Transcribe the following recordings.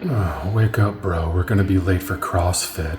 Oh, wake up, bro. We're gonna be late for CrossFit.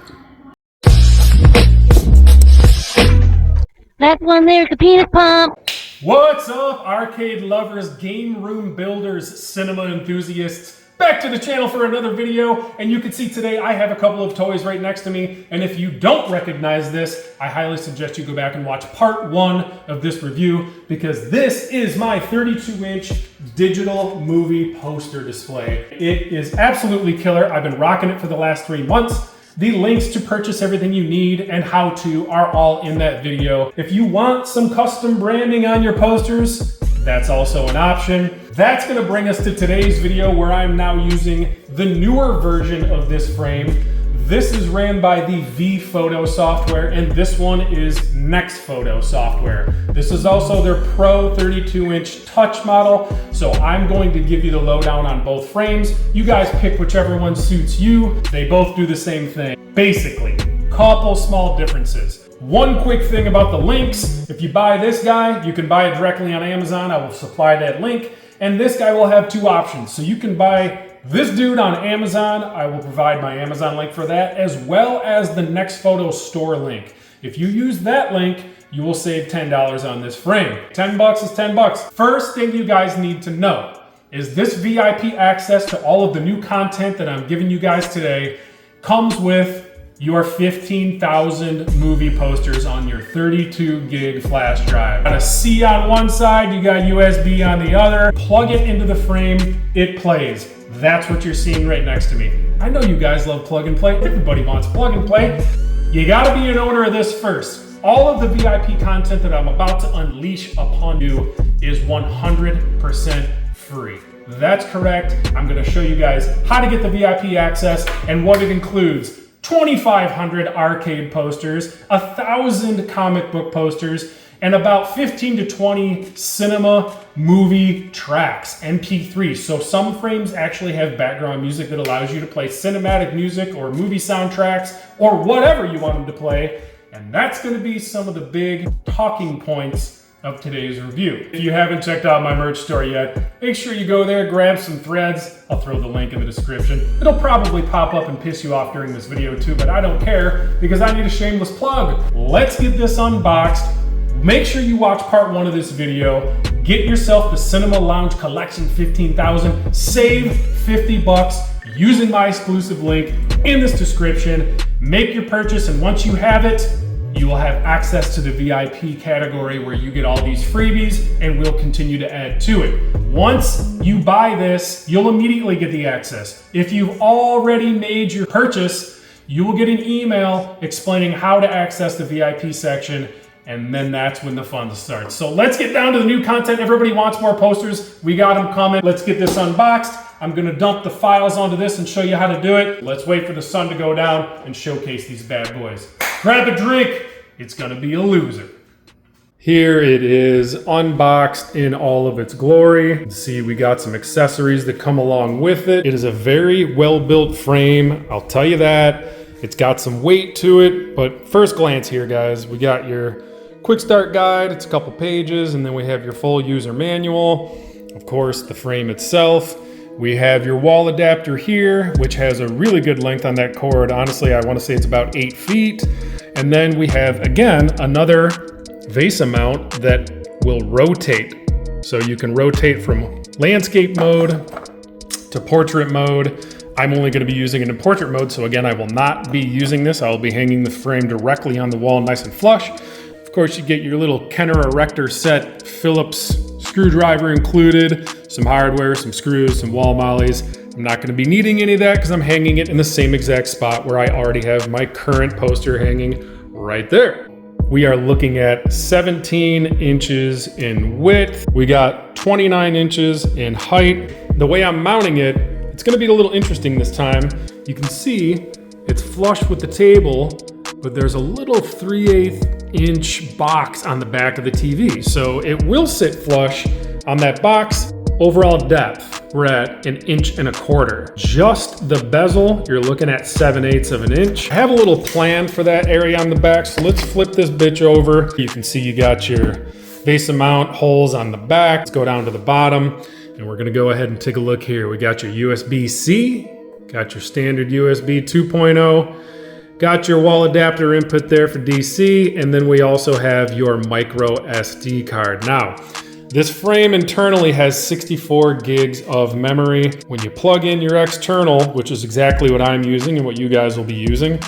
That one there's the penis pump. What's up, arcade lovers, game room builders, cinema enthusiasts? Back to the channel for another video, and you can see today I have a couple of toys right next to me, and if you don't recognize this, I highly suggest you go back and watch part 1 of this review, because this is my 32-inch digital movie poster display. It is absolutely killer. I've been rocking it for the last 3 months. The links to purchase everything you need and how to are all in that video. If you want some custom branding on your posters, that's also an option. That's gonna bring us to today's video, where I'm now using the newer version of this frame. This is ran by the V-Photo software, and this one is Next Photo software. This is also their Pro 32-inch touch model, so I'm going to give you the lowdown on both frames. You guys pick whichever one suits you. They both do the same thing. Basically, couple small differences. One quick thing about the links: if you buy this guy, you can buy it directly on Amazon. I will supply that link. And this guy will have 2 options. So you can buy this dude on Amazon. I will provide my Amazon link for that, as well as the Next Photo store link. If you use that link, you will save $10 on this frame. 10 bucks is 10 bucks. First thing you guys need to know is this VIP access to all of the new content that I'm giving you guys today comes with your 15,000 movie posters on your 32 gig flash drive. Got a C on one side, you got USB on the other. Plug it into the frame, it plays. That's what you're seeing right next to me. I know you guys love plug and play. Everybody wants plug and play. You gotta be an owner of this first. All of the VIP content that I'm about to unleash upon you is 100% free. That's correct. I'm gonna show you guys how to get the VIP access and what it includes. 2,500 arcade posters, 1,000 comic book posters, and about 15 to 20 cinema movie tracks, MP3s. So some frames actually have background music that allows you to play cinematic music or movie soundtracks or whatever you want them to play. And that's gonna be some of the big talking points of today's review. If you haven't checked out my merch store yet, make sure you go there, grab some threads. I'll throw the link in the description. It'll probably pop up and piss you off during this video too, but I don't care because I need a shameless plug. Let's get this unboxed. Make sure you watch part 1 of this video. Get yourself the Cinemalounge Collection 15,000. Save 50 bucks using my exclusive link in this description. Make your purchase, and once you have it, you will have access to the VIP category, where you get all these freebies, and we'll continue to add to it. Once you buy this, you'll immediately get the access. If you've already made your purchase, you will get an email explaining how to access the VIP section, and then that's when the fun starts. So let's get down to the new content. Everybody wants more posters. We got them coming. Let's get this unboxed. I'm gonna dump the files onto this and show you how to do it. Let's wait for the sun to go down and showcase these bad boys. Grab a drink. It's gonna be a loser. Here it is, unboxed in all of its glory. See, we got some accessories that come along with it. It is a very well-built frame, I'll tell you that. It's got some weight to it, but first glance here, guys, we got your quick start guide. It's a couple pages, and then we have your full user manual. Of course, the frame itself. We have your wall adapter here, which has a really good length on that cord. Honestly, I want to say it's about 8 feet. And then we have, again, another VESA mount that will rotate. So you can rotate from landscape mode to portrait mode. I'm only going to be using it in portrait mode, so again, I will not be using this. I'll be hanging the frame directly on the wall, nice and flush. Of course, you get your little Kenner erector set, Phillips screwdriver included, some hardware, some screws, some wall mollies. I'm not going to be needing any of that because I'm hanging it in the same exact spot where I already have my current poster hanging right there. We are looking at 17 inches in width. We got 29 inches in height. The way I'm mounting it, it's going to be a little interesting this time. You can see it's flush with the table, but there's a little 3/8 inch box on the back of the TV. So it will sit flush on that box. Overall depth, we're at 1.25 inches. Just the bezel, you're looking at 7/8 of an inch. I have a little plan for that area on the back, so let's flip this bitch over. You can see you got your VESA mount holes on the back. Let's go down to the bottom, and we're gonna go ahead and take a look here. We got your USB-C Got your standard USB 2.0. Got your wall adapter input there for DC, and then we also have your micro SD card. Now, this frame internally has 64 gigs of memory. When you plug in your external, which is exactly what I'm using and what you guys will be using,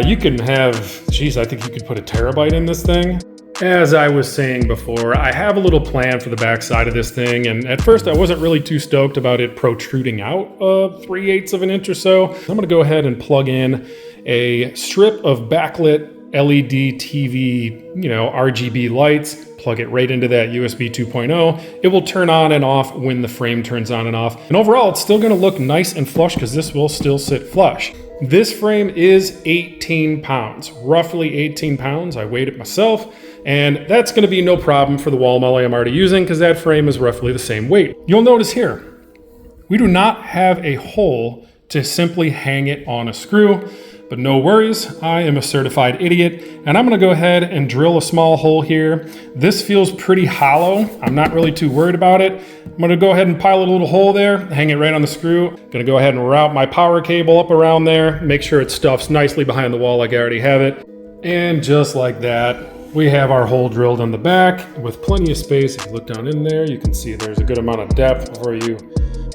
you can have, geez, I think you could put a terabyte in this thing. As I was saying before, I have a little plan for the back side of this thing, and at first I wasn't really too stoked about it protruding out 3/8 of an inch or so. I'm gonna go ahead and plug in a strip of backlit LED TV, RGB lights, plug it right into that USB 2.0. It will turn on and off when the frame turns on and off. And overall, it's still gonna look nice and flush because this will still sit flush. This frame is 18 pounds, roughly 18 pounds. I weighed it myself, and that's gonna be no problem for the wall moly I'm already using because that frame is roughly the same weight. You'll notice here, we do not have a hole to simply hang it on a screw. But no worries, I am a certified idiot, and I'm gonna go ahead and drill a small hole here. This feels pretty hollow. I'm not really too worried about it. I'm gonna go ahead and pilot a little hole there, hang it right on the screw. Gonna go ahead and route my power cable up around there, make sure it stuffs nicely behind the wall like I already have it. And just like that, we have our hole drilled on the back with plenty of space. If you look down in there, you can see there's a good amount of depth before you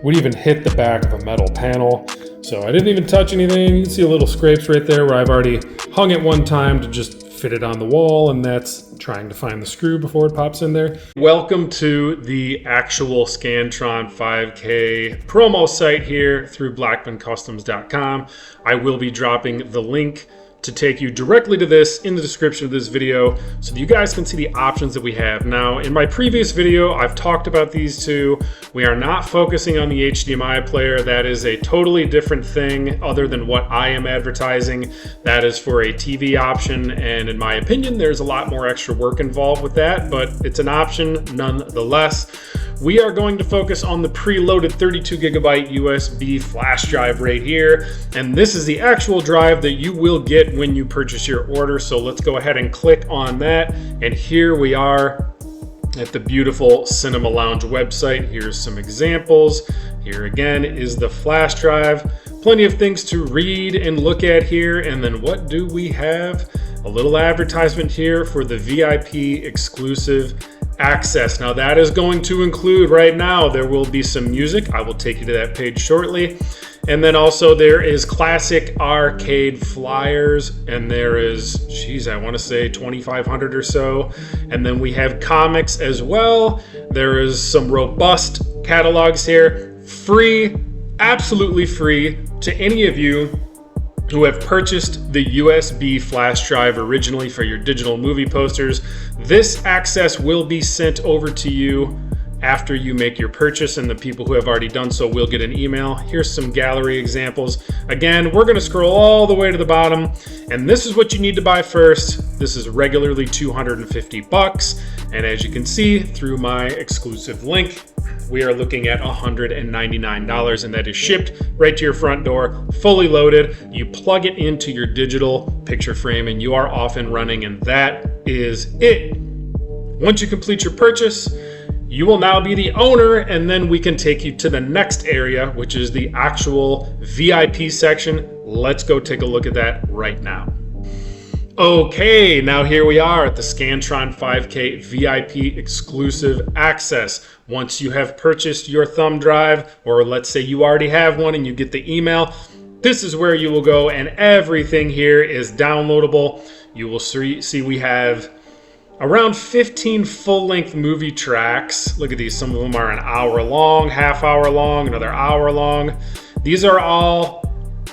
would even hit the back of a metal panel. So I didn't even touch anything. You can see a little scrapes right there where I've already hung it one time to just fit it on the wall, and that's trying to find the screw before it pops in there. Welcome to the actual Scantron 5K promo site here through blackmancustoms.com. I will be dropping the link to take you directly to this in the description of this video so that you guys can see the options that we have. Now, in my previous video, I've talked about these two. We are not focusing on the HDMI player. That is a totally different thing other than what I am advertising. That is for a TV option, and in my opinion, there's a lot more extra work involved with that, but it's an option nonetheless. We are going to focus on the preloaded 32 gigabyte USB flash drive right here. And this is the actual drive that you will get when you purchase your order. So let's go ahead and click on that. And here we are at the beautiful Cinemalounge website. Here's some examples. Here again is the flash drive. Plenty of things to read and look at here. And then what do we have? A little advertisement here for the VIP exclusive access. Now that is going to include right now, there will be some music. I will take you to that page shortly. And then also there is classic arcade flyers, and there is, geez, I want to say 2,500 or so. And then we have comics as well. There is some robust catalogs here, free, absolutely free to any of you who have purchased the USB flash drive originally for your digital movie posters. This access will be sent over to you after you make your purchase, and the people who have already done so will get an email. Here's some gallery examples. Again, we're gonna scroll all the way to the bottom, and this is what you need to buy first. This is regularly $250, and as you can see through my exclusive link, we are looking at $199, and that is shipped right to your front door, fully loaded. You plug it into your digital picture frame and you are off and running, and that is it. Once you complete your purchase, you will now be the owner, and then we can take you to the next area, which is the actual VIP section. Let's go take a look at that right now. Okay, now here we are at the Scantron 5K VIP exclusive access. Once you have purchased your thumb drive, or let's say you already have one and you get the email, this is where you will go, and everything here is downloadable. You will see we have around 15 full-length movie tracks. Look at these, some of them are an hour long, half hour long, another hour long. These are all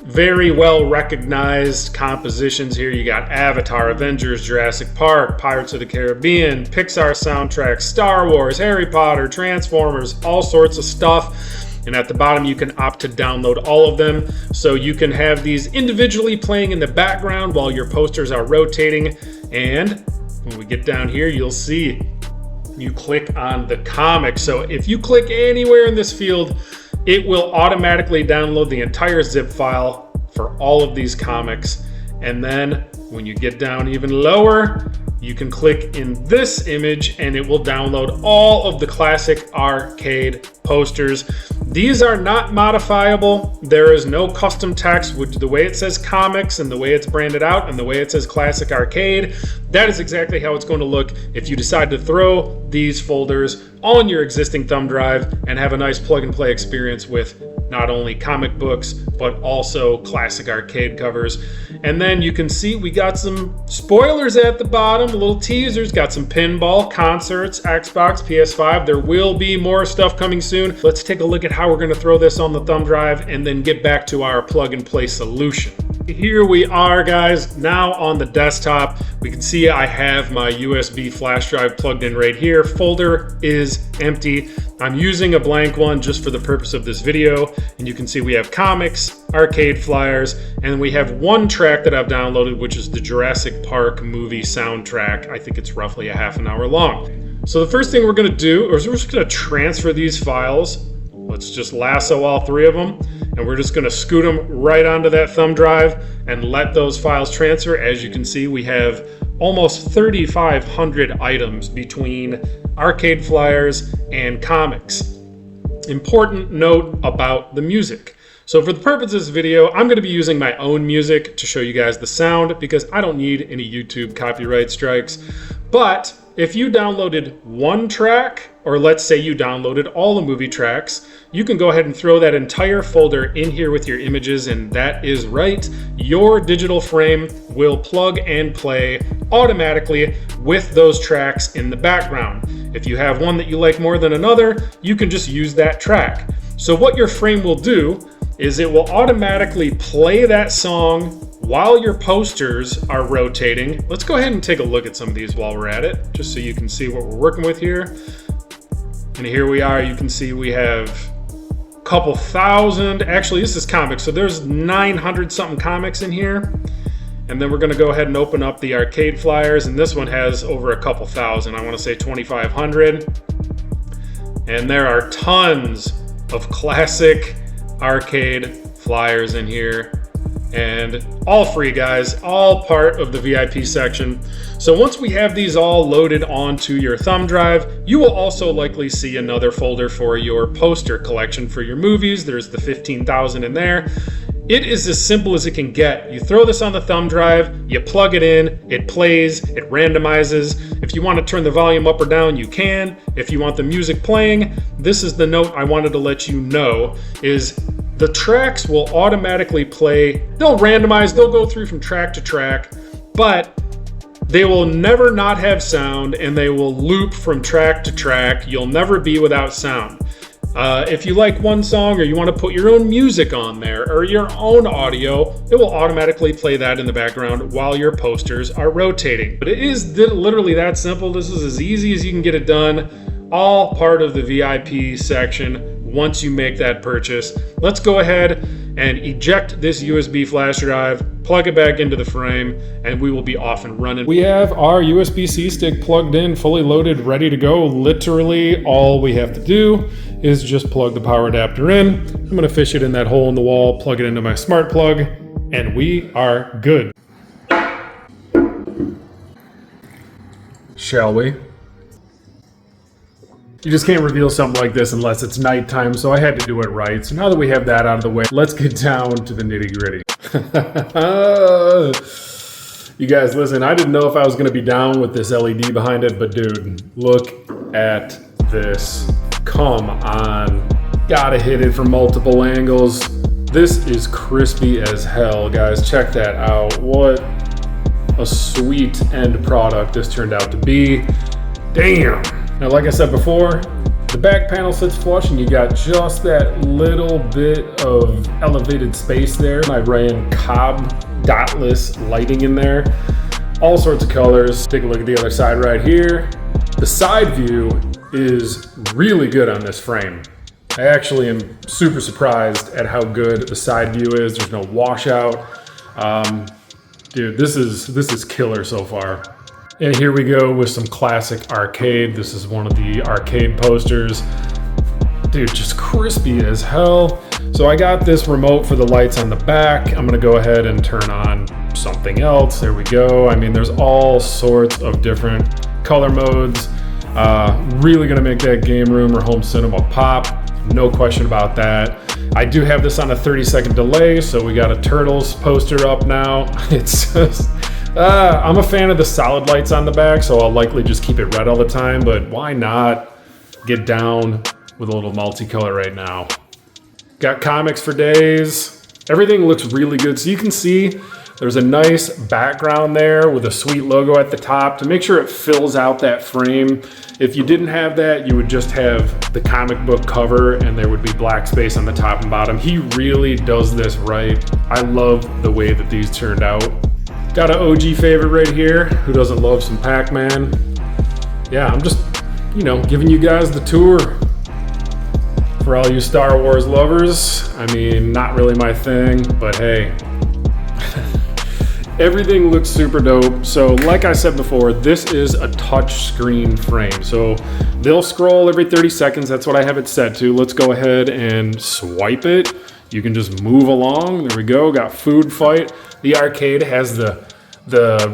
very well recognized compositions here. You got Avatar, Avengers, Jurassic Park, Pirates of the Caribbean, Pixar soundtracks, Star Wars, Harry Potter, Transformers, all sorts of stuff. And at the bottom, you can opt to download all of them. So you can have these individually playing in the background while your posters are rotating. And when we get down here, you'll see you click on the comic. So if you click anywhere in this field, it will automatically download the entire zip file for all of these comics. And then when you get down even lower, you can click in this image and it will download all of the classic arcade posters. These are not modifiable. There is no custom text with the way it says comics and the way it's branded out and the way it says classic arcade. That is exactly how it's going to look if you decide to throw these folders on your existing thumb drive and have a nice plug and play experience with not only comic books, but also classic arcade covers. And then you can see we got some spoilers at the bottom, little teasers, got some pinball, concerts, Xbox, PS5. There will be more stuff coming soon. Let's take a look at how we're gonna throw this on the thumb drive and then get back to our plug and play solution. Here we are, guys, now on the desktop. We can see I have my USB flash drive plugged in right here. Folder is empty. I'm using a blank one just for the purpose of this video. And you can see we have comics, arcade flyers, and we have one track that I've downloaded, which is the Jurassic Park movie soundtrack. I think it's roughly a half an hour long. So the first thing we're gonna do is we're just gonna transfer these files. Let's just lasso all three of them, and we're just gonna scoot them right onto that thumb drive and let those files transfer. As you can see, we have almost 3,500 items between arcade flyers and comics. Important note about the music. So for the purpose of this video, I'm going to be using my own music to show you guys the sound because I don't need any YouTube copyright strikes. But if you downloaded one track, or let's say you downloaded all the movie tracks, you can go ahead and throw that entire folder in here with your images, and that is right. Your digital frame will plug and play automatically with those tracks in the background. If you have one that you like more than another, you can just use that track. So what your frame will do is it will automatically play that song while your posters are rotating. Let's go ahead and take a look at some of these while we're at it, just so you can see what we're working with here. And here we are, you can see we have a couple thousand, actually this is comics, so there's 900 something comics in here. And then we're gonna go ahead and open up the arcade flyers, and this one has over a couple thousand, I wanna say 2,500. And there are tons of classic arcade flyers in here. And all free, guys, all part of the VIP section. So once we have these all loaded onto your thumb drive, you will also likely see another folder for your poster collection for your movies. There's the 15,000 in there. It is as simple as it can get. You throw this on the thumb drive, you plug it in, it plays, it randomizes. If you want to turn the volume up or down, you can. If you want the music playing, this is the note I wanted to let you know, is the tracks will automatically play. They'll randomize, they'll go through from track to track, but they will never not have sound, and they will loop from track to track. You'll never be without sound. If you like one song, or you want to put your own music on there, or your own audio, it will automatically play that in the background while your posters are rotating. But it is literally that simple. This is as easy as you can get it done. All part of the VIP section once you make that purchase. Let's go ahead and eject this USB flash drive, plug it back into the frame, and we will be off and running. We have our USB-C stick plugged in, fully loaded, ready to go. Literally all we have to do is just plug the power adapter in. I'm gonna fish it in that hole in the wall, plug it into my smart plug, and we are good. Shall we? You just can't reveal something like this unless it's nighttime, so I had to do it right. So now that we have that out of the way, let's get down to the nitty-gritty. You guys, listen, I didn't know if I was gonna be down with this LED behind it, but dude, look at this. Come on. Gotta hit it from multiple angles. This is crispy as hell, guys. Check that out. What a sweet end product this turned out to be. Damn. Now, like I said before, the back panel sits flush and you got just that little bit of elevated space there. I ran Cobb dotless lighting in there. All sorts of colors. Take a look at the other side right here. The side view is really good on this frame. I actually am super surprised at how good the side view is. There's no washout. Dude, this is killer so far. And here we go with some classic arcade. This is one of the arcade posters. Dude, just crispy as hell. So I got this remote for the lights on the back. I'm gonna go ahead and turn on something else. There we go. I mean, there's all sorts of different color modes. Really gonna make that game room or home cinema pop. No question about that. I do have this on a 30-second delay, so we got a Turtles poster up now. It's just, I'm a fan of the solid lights on the back, so I'll likely just keep it red all the time, but why not get down with a little multicolor right now? Got comics for days. Everything looks really good. So you can see there's a nice background there with a sweet logo at the top to make sure it fills out that frame. If you didn't have that, you would just have the comic book cover and there would be black space on the top and bottom. He really does this right. I love the way that these turned out. Got an OG favorite right here. Who doesn't love some Pac-Man? Yeah, I'm just, giving you guys the tour. For all you Star Wars lovers, I mean, not really my thing, but hey. Everything looks super dope. So like I said before, this is a touch screen frame. So they'll scroll every 30 seconds. That's what I have it set to. Let's go ahead and swipe it. You can just move along. There we go. Got food fight. The arcade has the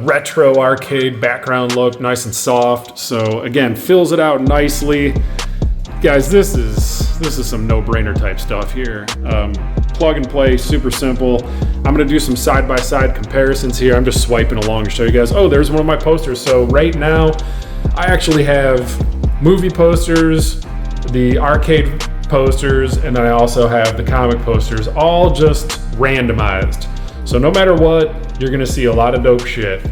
retro arcade background look, nice and soft. So again, fills it out nicely. Guys, this is some no-brainer type stuff here. Plug and play, super simple. I'm gonna do some side-by-side comparisons here. I'm just swiping along to show you guys. Oh, there's one of my posters. So right now, I actually have movie posters, the arcade posters, and then I also have the comic posters, all just randomized. So no matter what, you're gonna see a lot of dope shit.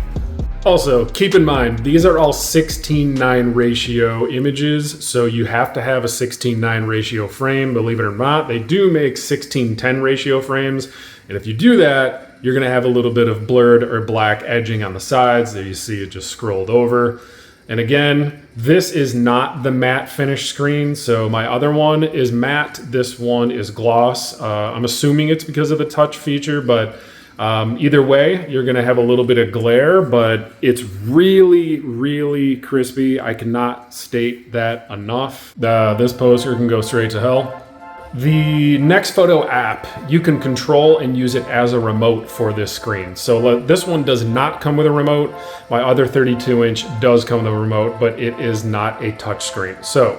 Also, keep in mind, these are all 16:9 ratio images, so you have to have a 16:9 ratio frame. Believe it or not, they do make 16:10 ratio frames, and if you do that, you're gonna have a little bit of blurred or black edging on the sides. There you see it just scrolled over. And again, this is not the matte finish screen, so my other one is matte, this one is gloss. I'm assuming it's because of the touch feature, but either way, you're gonna have a little bit of glare, but it's really, really crispy. I cannot state that enough. This poster can go straight to hell. The Next Photo app, you can control and use it as a remote for this screen. So this one does not come with a remote. My other 32-inch does come with a remote, but it is not a touch screen. So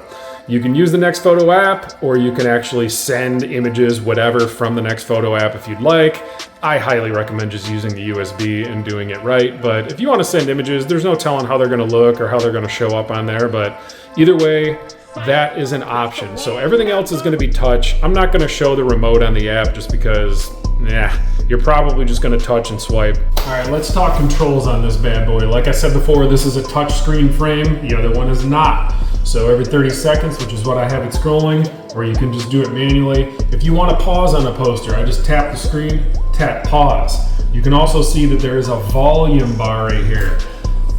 you can use the Next Photo app, or you can actually send images, whatever, from the Next Photo app if you'd like. I highly recommend just using the USB and doing it right. But if you want to send images, there's no telling how they're going to look or how they're going to show up on there. But either way, that is an option. So everything else is going to be touch. I'm not going to show the remote on the app just because, you're probably just going to touch and swipe. All right, let's talk controls on this bad boy. Like I said before, this is a touch screen frame. The other one is not. So every 30 seconds, which is what I have it scrolling, or you can just do it manually. If you want to pause on a poster, I just tap the screen, tap pause. You can also see that there is a volume bar right here.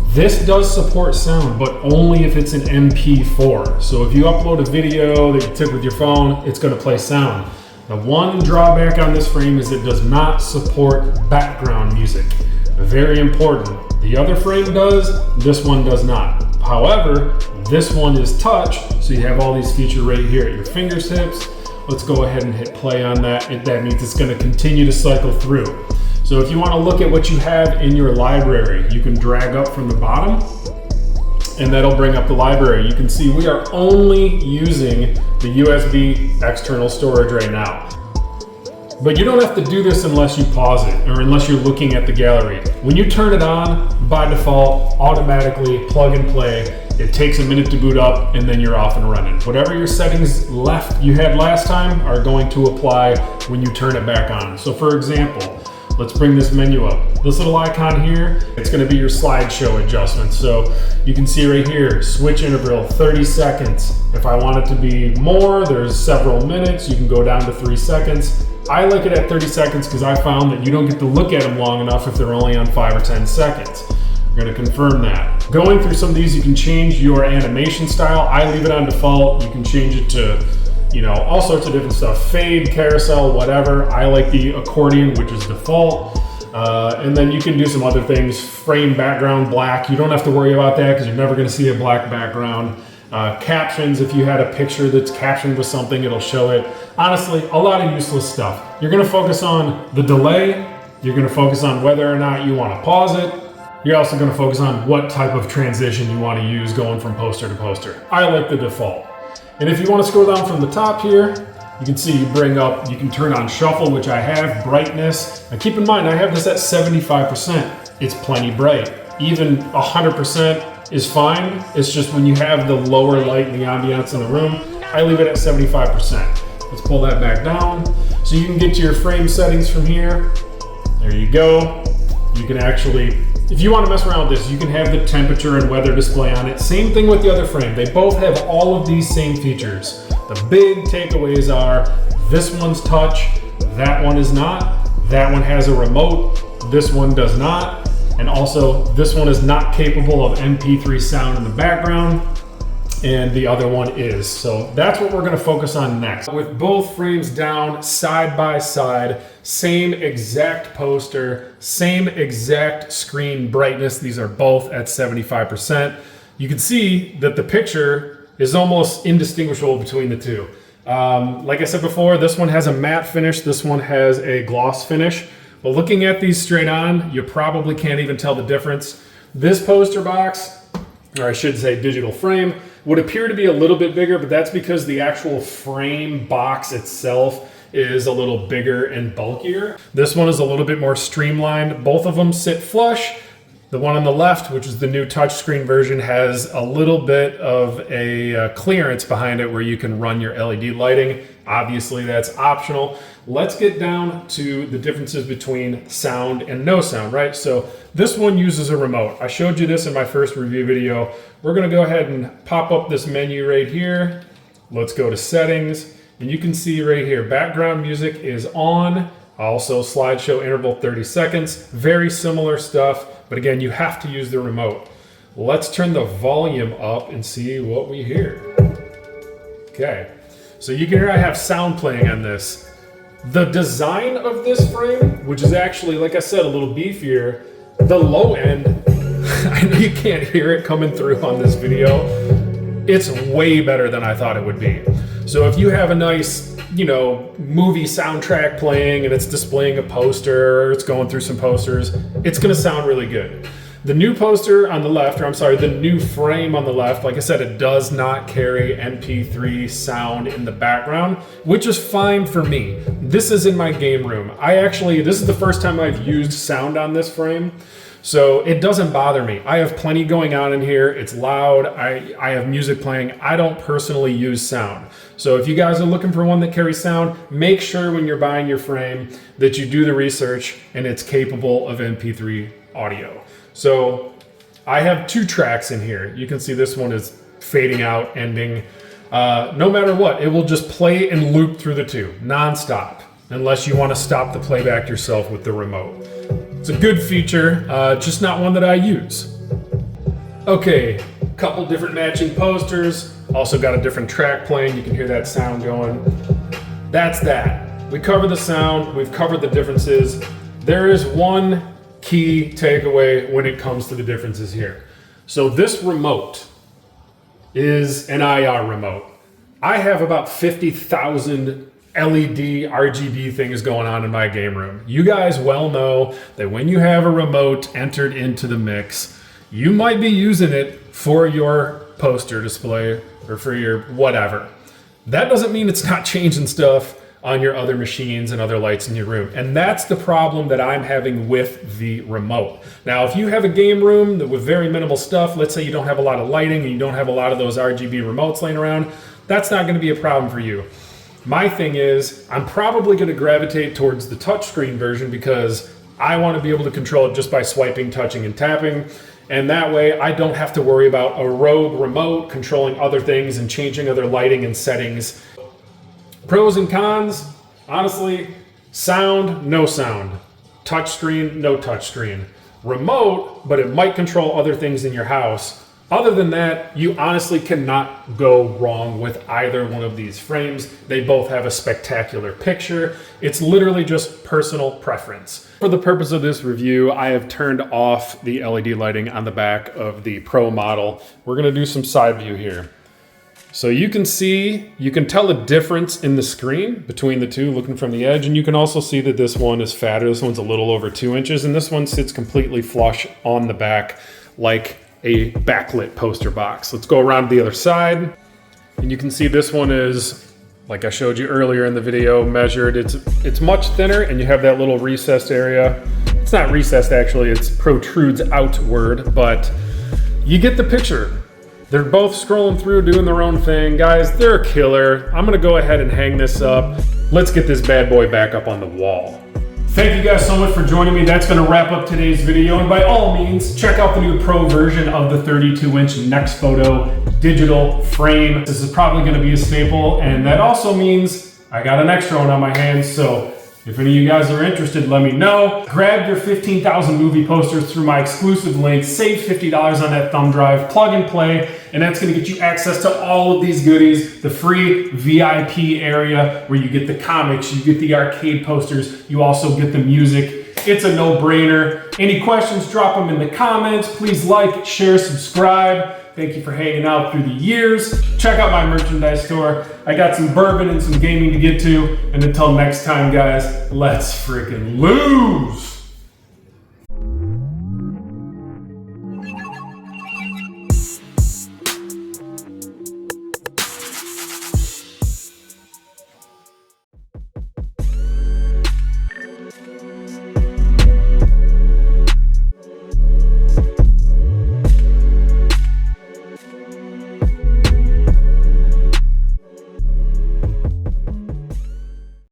This does support sound, but only if it's an MP4. So if you upload a video that you took with your phone, it's going to play sound. The one drawback on this frame is it does not support background music. Very important. The other frame does, this one does not. However, this one is touch, so you have all these features right here at your fingertips. Let's go ahead and hit play on that. That means it's going to continue to cycle through. So if you want to look at what you have in your library, you can drag up from the bottom, and that'll bring up the library. You can see we are only using the USB external storage right now. But you don't have to do this unless you pause it or unless you're looking at the gallery. When you turn it on, by default, automatically plug and play. It takes a minute to boot up and then you're off and running. Whatever your settings you had last time are going to apply when you turn it back on. So for example, let's bring this menu up. This little icon here, it's gonna be your slideshow adjustment. So you can see right here, switch interval, 30 seconds. If I want it to be more, there's several minutes. You can go down to 3 seconds. I like it at 30 seconds because I found that you don't get to look at them long enough if they're only on 5 or 10 seconds. We're gonna confirm that. Going through some of these, you can change your animation style. I leave it on default. You can change it to, all sorts of different stuff. Fade, carousel, whatever. I like the accordion, which is default. And then you can do some other things. Frame background black. You don't have to worry about that because you're never gonna see a black background. Captions, if you had a picture that's captioned with something, it'll show it. Honestly, a lot of useless stuff. You're gonna focus on the delay You're going to focus on whether or not you want to pause it. You're also going to focus on what type of transition you want to use going from poster to poster. I like the default. And if you want to scroll down from the top here, you can see you can turn on shuffle, which I have, brightness. Now keep in mind, I have this at 75%. It's plenty bright. Even 100% is fine. It's just when you have the lower light and the ambiance in the room, I leave it at 75%. Let's pull that back down. So you can get to your frame settings from here. There you go. You can actually, if you want to mess around with this, you can have the temperature and weather display on it. Same thing with the other frame. They both have all of these same features. The big takeaways are this one's touch, that one is not, that one has a remote, this one does not, and also this one is not capable of MP3 sound in the background, and the other one is. So that's what we're going to focus on next. With both frames down side by side, same exact poster, same exact screen brightness. These are both at 75%. You can see that the picture is almost indistinguishable between the two. Like I said before, this one has a matte finish, this one has a gloss finish. But looking at these straight on, you probably can't even tell the difference. This poster box, or I should say digital frame, would appear to be a little bit bigger, but that's because the actual frame box itself is a little bigger and bulkier. This one is a little bit more streamlined. Both of them sit flush. The one on the left, which is the new touchscreen version, has a little bit of a clearance behind it where you can run your LED lighting. Obviously, that's optional. Let's get down to the differences between sound and no sound, right? So this one uses a remote. I showed you this in my first review video. We're gonna go ahead and pop up this menu right here. Let's go to settings, and you can see right here, background music is on. Also, slideshow interval 30 seconds. Very similar stuff. But again, you have to use the remote. Let's turn the volume up and see what we hear. Okay, so you can hear I have sound playing on this. The design of this frame, which is actually, like I said, a little beefier, the low end, I know you can't hear it coming through on this video. It's way better than I thought it would be. So if you have a nice, movie soundtrack playing and it's displaying a poster or it's going through some posters, it's gonna sound really good. The new poster on the left, the new frame on the left, like I said, it does not carry MP3 sound in the background, which is fine for me. This is in my game room. This is the first time I've used sound on this frame. So it doesn't bother me. I have plenty going on in here. It's loud. I have music playing. I don't personally use sound. So if you guys are looking for one that carries sound, make sure when you're buying your frame that you do the research and it's capable of MP3 audio. So I have 2 tracks in here. You can see this one is fading out, ending. No matter what, it will just play and loop through the 2, nonstop, unless you want to stop the playback yourself with the remote. It's a good feature, just not one that I use. Okay, couple different matching posters. Also got a different track playing. You can hear that sound going. That's that. We covered the sound. We've covered the differences. There is one key takeaway when it comes to the differences here. So this remote is an IR remote. I have about 50,000 LED RGB things going on in my game room. You guys well know that when you have a remote entered into the mix, you might be using it for your poster display or for your whatever. That doesn't mean it's not changing stuff on your other machines and other lights in your room. And that's the problem that I'm having with the remote. Now, if you have a game room with very minimal stuff, let's say you don't have a lot of lighting and you don't have a lot of those RGB remotes laying around, that's not gonna be a problem for you. My thing is, I'm probably going to gravitate towards the touchscreen version because I want to be able to control it just by swiping, touching, and tapping. And that way, I don't have to worry about a rogue remote controlling other things and changing other lighting and settings. Pros and cons, honestly, sound, no sound. Touchscreen, no touchscreen. Remote, but it might control other things in your house. Other than that, you honestly cannot go wrong with either one of these frames. They both have a spectacular picture. It's literally just personal preference. For the purpose of this review, I have turned off the LED lighting on the back of the Pro model. We're gonna do some side view here. So you can see, you can tell a difference in the screen between the two looking from the edge, and you can also see that this one is fatter. This one's a little over 2 inches, and this one sits completely flush on the back like a backlit poster box. Let's go around to the other side, and you can see this one is, like I showed you earlier in the video, measured. It's much thinner, and you have that little recessed area. It's not recessed actually, it protrudes outward, but you get the picture. They're both scrolling through, doing their own thing. Guys, they're a killer. I'm gonna go ahead and hang this up. Let's get this bad boy back up on the wall. Thank you guys so much for joining me. That's gonna wrap up today's video. And by all means, check out the new Pro version of the 32-inch Next Photo digital frame. This is probably gonna be a staple, and that also means I got an extra one on my hands, so if any of you guys are interested, let me know. Grab your 15,000 movie posters through my exclusive link, save $50 on that thumb drive, plug and play, and that's gonna get you access to all of these goodies, the free VIP area where you get the comics, you get the arcade posters, you also get the music. It's a no-brainer. Any questions, drop them in the comments. Please like, share, subscribe. Thank you for hanging out through the years. Check out my merchandise store. I got some bourbon and some gaming to get to. And until next time, guys, let's freaking lose.